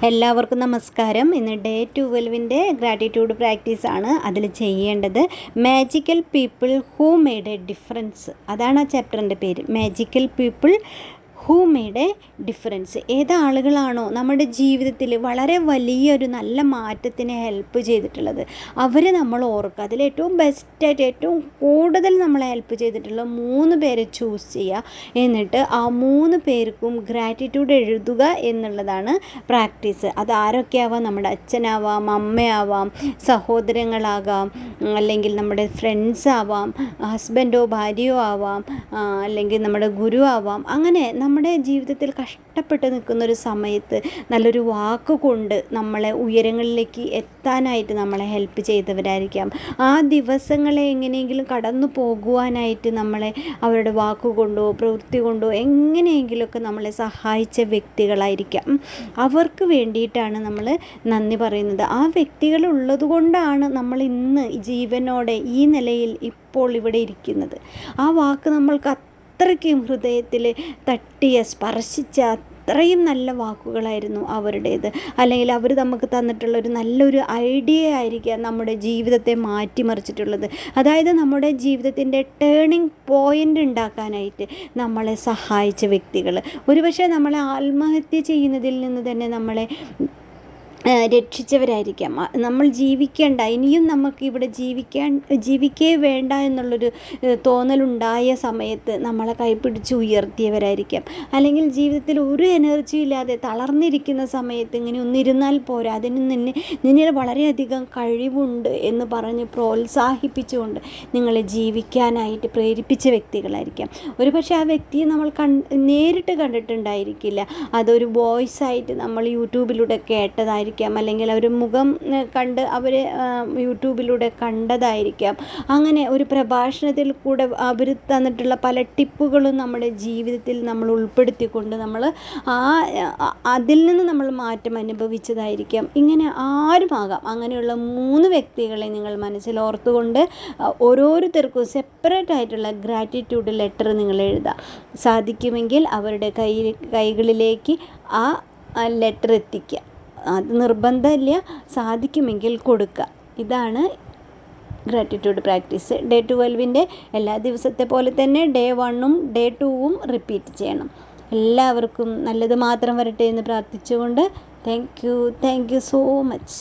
എല്ലാവർക്കും നമസ്കാരം. ഇന്ന് ഡേ 12-ൻ്റെ ഗ്രാറ്റിറ്റ്യൂഡ് പ്രാക്ടീസാണ്. അതിൽ ചെയ്യേണ്ടത് magical people who made a difference. അതാണ് ആ ചാപ്റ്ററിൻ്റെ പേര്, magical people who made a difference. ഏതാളുകളാണോ നമ്മുടെ ജീവിതത്തിൽ വളരെ വലിയൊരു നല്ല മാറ്റത്തിന് ഹെൽപ്പ് ചെയ്തിട്ടുള്ളത് അവരെ നമ്മൾ ഓർക്കുക. അതിലേറ്റവും ബെസ്റ്റായിട്ട് ഏറ്റവും കൂടുതൽ നമ്മളെ ഹെൽപ്പ് ചെയ്തിട്ടുള്ള 3 പേരെ ചൂസ് ചെയ്യുക. എന്നിട്ട് ആ 3 പേർക്കും ഗ്രാറ്റിറ്റ്യൂഡ് എഴുതുക എന്നുള്ളതാണ് പ്രാക്ടീസ്. അത് ആരൊക്കെയാവാം? നമ്മുടെ അച്ഛനാവാം, അമ്മയാവാം, സഹോദരങ്ങളാകാം, അല്ലെങ്കിൽ നമ്മുടെ ഫ്രണ്ട്സ് ആവാം, ഹസ്ബൻഡോ ഭാര്യയോ ആവാം, അല്ലെങ്കിൽ നമ്മുടെ ഗുരു ആവാം. അങ്ങനെ നമ്മുടെ ജീവിതത്തിൽ കഷ്ടപ്പെട്ട് നിൽക്കുന്നൊരു സമയത്ത് നല്ലൊരു വാക്ക് കൊണ്ട് നമ്മളെ ഉയരങ്ങളിലേക്ക് എത്താനായിട്ട് നമ്മളെ ഹെൽപ്പ് ചെയ്തവരായിരിക്കാം. ആ ദിവസങ്ങളെ എങ്ങനെയെങ്കിലും കടന്നു പോകുവാനായിട്ട് നമ്മളെ അവരുടെ വാക്കുകൊണ്ടോ പ്രവൃത്തി കൊണ്ടോ എങ്ങനെയെങ്കിലുമൊക്കെ നമ്മളെ സഹായിച്ച വ്യക്തികളായിരിക്കാം. അവർക്ക് വേണ്ടിയിട്ടാണ് നമ്മൾ നന്ദി പറയുന്നത്. ആ വ്യക്തികൾ ഉള്ളത് കൊണ്ടാണ് നമ്മൾ ഇന്ന് ജീവനോടെ ഈ നിലയിൽ ഇപ്പോൾ ഇവിടെ ഇരിക്കുന്നത്. ആ വാക്ക് നമ്മൾക്ക് അത്രയ്ക്കും ഹൃദയത്തിൽ തട്ടിയ സ്പർശിച്ച അത്രയും നല്ല വാക്കുകളായിരുന്നു അവരുടേത്. അല്ലെങ്കിൽ അവർ നമുക്ക് തന്നിട്ടുള്ള ഒരു നല്ലൊരു ഐഡിയ ആയിരിക്കാം നമ്മുടെ ജീവിതത്തെ മാറ്റിമറിച്ചിട്ടുള്ളത്. അതായത് നമ്മുടെ ജീവിതത്തിൻ്റെ ടേണിംഗ് പോയിൻ്റ് ഉണ്ടാക്കാനായിട്ട് നമ്മളെ സഹായിച്ച വ്യക്തികൾ. ഒരുപക്ഷെ നമ്മളെ ആത്മഹത്യ ചെയ്യുന്നതിൽ നിന്ന് തന്നെ നമ്മളെ രക്ഷിച്ചവരായിരിക്കാം. നമ്മൾ ജീവിക്കേണ്ട, ഇനിയും നമുക്ക് ഇവിടെ ജീവിക്കേ വേണ്ട എന്നുള്ളൊരു തോന്നലുണ്ടായ സമയത്ത് നമ്മളെ കൈപിടിച്ച് ഉയർത്തിയവരായിരിക്കാം. അല്ലെങ്കിൽ ഒരു എനർജി ഇല്ലാതെ തളർന്നിരിക്കുന്ന സമയത്ത് ഇങ്ങനെ ഒന്നിരുന്നാൽ പോരാ, അതിന് നിന്നിൽ വളരെയധികം കഴിവുണ്ട് എന്ന് പറഞ്ഞ് പ്രോത്സാഹിപ്പിച്ചുകൊണ്ട് നിങ്ങളെ ജീവിക്കാനായിട്ട് പ്രേരിപ്പിച്ച വ്യക്തികളായിരിക്കാം. ഒരുപക്ഷെ ആ വ്യക്തിയെ നമ്മൾ നേരിട്ട് കണ്ടിട്ടുണ്ടായിരിക്കില്ല. അതൊരു വോയിസ് ആയിട്ട് നമ്മൾ യൂട്യൂബിലൂടെ കേട്ടതായിരിക്കും, അല്ലെങ്കിൽ അവർ മുഖം കണ്ട് അവർ യൂട്യൂബിലൂടെ കണ്ടതായിരിക്കാം. അങ്ങനെ ഒരു പ്രഭാഷണത്തിൽ കൂടെ അവർ തന്നിട്ടുള്ള പല ടിപ്പുകളും നമ്മുടെ ജീവിതത്തിൽ നമ്മൾ ഉൾപ്പെടുത്തിക്കൊണ്ട് നമ്മൾ അതിൽ നിന്ന് നമ്മൾ മാറ്റം അനുഭവിച്ചതായിരിക്കാം. ഇങ്ങനെ ആരുമാകാം. അങ്ങനെയുള്ള 3 വ്യക്തികളെ നിങ്ങൾ മനസ്സിൽ ഓർത്തുകൊണ്ട് ഓരോരുത്തർക്കും സെപ്പറേറ്റ് ആയിട്ടുള്ള ഗ്രാറ്റിറ്റ്യൂഡ് ലെറ്റർ നിങ്ങൾ എഴുതുക. സാധിക്കുമെങ്കിൽ അവരുടെ കൈകളിലേക്ക് ആ ലെറ്റർ എത്തിക്കുക. അത് നിർബന്ധമില്ല, സാധിക്കുമെങ്കിൽ കൊടുക്കുക. ഇതാണ് ഗ്രാറ്റിറ്റ്യൂഡ് പ്രാക്ടീസ്. ഡേ 12-ൻ്റെ എല്ലാ ദിവസത്തെ പോലെ തന്നെ ഡേ 1-ഉം ഡേ 2-ഉം റിപ്പീറ്റ് ചെയ്യണം. എല്ലാവർക്കും നല്ലത് മാത്രം വരട്ടെ എന്ന് പ്രാർത്ഥിച്ചുകൊണ്ട് താങ്ക് യു സോ മച്ച്.